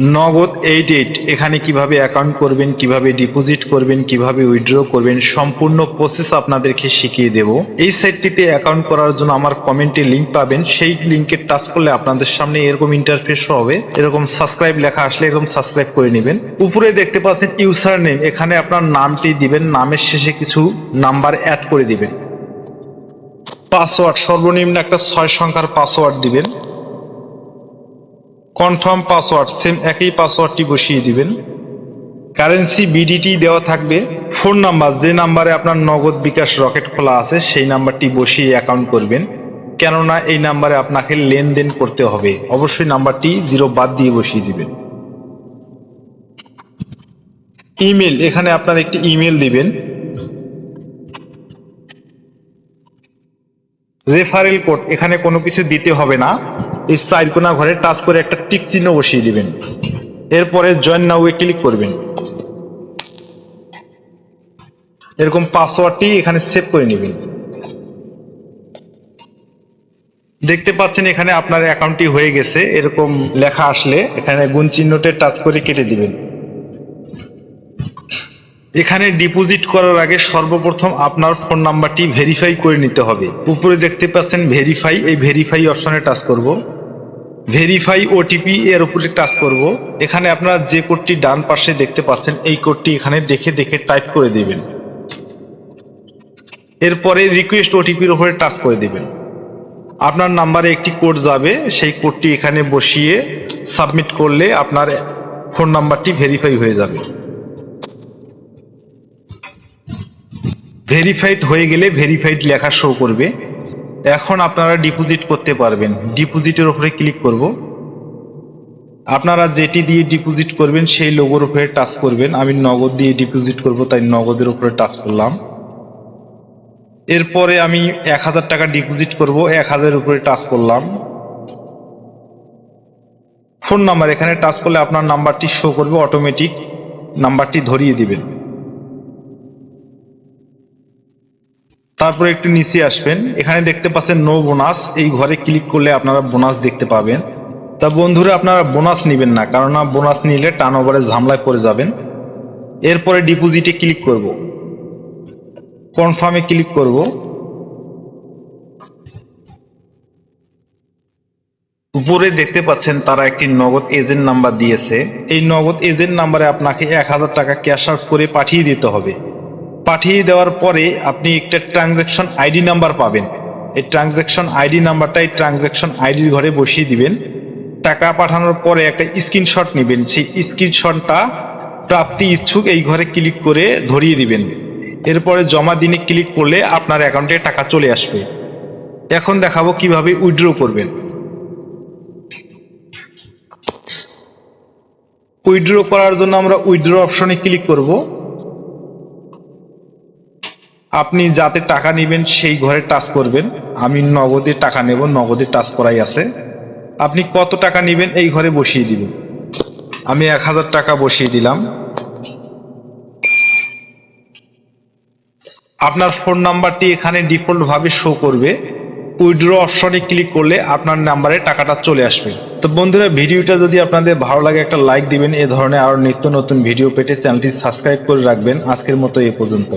নগদ 88 এখানে কিভাবে অ্যাকাউন্ট করবেন, কিভাবে ডিপোজিট করবেন, কিভাবে উইথড্র করবেন, সম্পূর্ণ প্রসেস আপনাদেরকে শিখিয়ে দেব। এই সাইটটিতে অ্যাকাউন্ট করার জন্য আমার কমেন্টে লিংক পাবেন, সেই লিংকে টাচ করলে আপনাদের সামনে এরকম ইন্টারফেস হবে। এরকম সাবস্ক্রাইব লেখা আসলে এরকম সাবস্ক্রাইব করে নেবেন। উপরে দেখতে পাচ্ছেন ইউজার নেম, এখানে আপনার নামটি দিবেন, নামের শেষে কিছু নাম্বার অ্যাড করে দিবেন। পাসওয়ার্ড সর্বনিম্ন একটা 6 সংখ্যার পাসওয়ার্ড দিবেন। কনফার্ম পাসওয়ার্ড সেম একই পাসওয়ার্ডটি বসিয়ে দিবেন। কারেন্সি বিডিটি দেওয়া থাকবে। ফোন নাম্বার যে নাম্বারে আপনার নগদ বিকাশ রকেট খোলা আছে সেই নাম্বারটি বসিয়ে অ্যাকাউন্ট করবেন, কেননা এই নাম্বারে আপনাকে লেনদেন করতে হবে। অবশ্যই নাম্বারটি 0 বাদ দিয়ে বসিয়ে দিবেন। ইমেল, এখানে আপনার একটি ইমেল দিবেন। রেফারেল কোড, এখানে কোনো কিছু দিতে হবে না। এই চারকোনা ঘরে টাচ করে একটা টিক চিহ্ন বসিয়ে দিবেন। এরপরে জয়েন নাও এ ক্লিক করবেন। এরকম পাসওয়ার্ডটি এখানে সেভ করে নেবেন। দেখতে পাচ্ছেন এখানে আপনার অ্যাকাউন্টটি হয়ে গেছে। এরকম লেখা আসলে এখানে গুণ চিহ্নতে টাচ করে কেটে দিবেন। এখানে ডিপোজিট করার আগে সর্বপ্রথম আপনার ফোন নাম্বারটি ভেরিফাই করে নিতে হবে। উপরে দেখতে পাচ্ছেন ভেরিফাই, এই ভেরিফাই অপশনে টাচ করব। ভেরিফাই ওটিপি এর উপরে টাচ করব। এখানে আপনারা যে কোডটি ডান পাশে দেখতে পাচ্ছেন এই কোডটি এখানে দেখে দেখে টাইপ করে দিবেন। এরপরে রিকোয়েস্ট ওটিপির উপরে টাচ করে দিবেন। আপনার নাম্বারে একটি কোড যাবে, সেই কোডটি এখানে বসিয়ে সাবমিট করলে আপনার ফোন নাম্বারটি ভেরিফাই হয়ে যাবে। ভেরিফাইড হয়ে গেলে ভেরিফাইড লেখা শো করবে। এখন আপনারা ডিপোজিট করতে পারবেন। ডিপোজিটের উপরে ক্লিক করব। আপনারা যেটি দিয়ে ডিপোজিট করবেন সেই লোগোর উপরে টাচ করবেন। আমি নগদ দিয়ে ডিপোজিট করব, তাই নগদের উপরে টাচ করলাম। এরপরে আমি 1000 টাকা ডিপোজিট করব, 1000 উপরে টাচ করলাম। ফোন নাম্বার, এখানে টাচ করলে আপনার নাম্বারটি শো করবে, অটোমেটিক নাম্বারটি ধরিয়ে দিবেন। তারপরে একটু নিচে আসবেন, এখানে দেখতে পাচ্ছেন নো বোনাস, এই ঘরে ক্লিক করলে আপনারা বোনাস দেখতে পাবেন। তা বন্ধুরা আপনারা বোনাস নেবেন না, কারণ বোনাস নিলে টার্নওভারে ঝামেলায় পড়ে যাবেন। এরপরে ডিপোজিটে ক্লিক করব, কনফার্মে ক্লিক করব। উপরে দেখতে পাচ্ছেন তারা একটি নগদ এজেন্ট নাম্বার দিয়েছে। এই নগদ এজেন্ট নাম্বারে আপনাকে 1000 টাকা ক্যাশ আউট করে পাঠিয়ে দিতে হবে। পাঠিয়ে দেওয়ার পরে আপনি একটা ট্রানজ্যাকশন আইডি নাম্বার পাবেন। এই ট্রানজ্যাকশন আইডি নাম্বারটা এই ট্রানজ্যাকশন আইডির ঘরে বসিয়ে দিবেন। টাকা পাঠানোর পরে একটা স্ক্রিনশট নেবেন, সেই স্ক্রিনশটটা প্রাপ্তি ইচ্ছুক এই ঘরে ক্লিক করে ধরিয়ে দিবেন। এরপরে জমা দিনে ক্লিক করলে আপনার অ্যাকাউন্টে টাকা চলে আসবে। এখন দেখাবো কিভাবে উইথড্র করবেন। উইথড্র করার জন্য আমরা উইথড্র অপশনে ক্লিক করব। আপনি যাতে টাকা নেবেন সেই ঘরে টাচ করবেন। আমি নগদে টাকা নেব, নগদে টাচ করাই আছে। আপনি কত টাকা নেবেন এই ঘরে বসিয়ে দিবেন। আমি 1000 টাকা বসিয়ে দিলাম। আপনার ফোন নাম্বারটি এখানে ডিফল্ট ভাবে শো করবে। উইথড্র অপশনে ক্লিক করলে আপনার নাম্বারে টাকাটা চলে আসবে। তো বন্ধুরা, ভিডিওটা যদি আপনাদের ভালো লাগে একটা লাইক দিবেন। এ ধরনের আরো নিত্য নতুন ভিডিও পেতে চ্যানেলটি সাবস্ক্রাইব করে রাখবেন। আজকের মতো এ পর্যন্ত।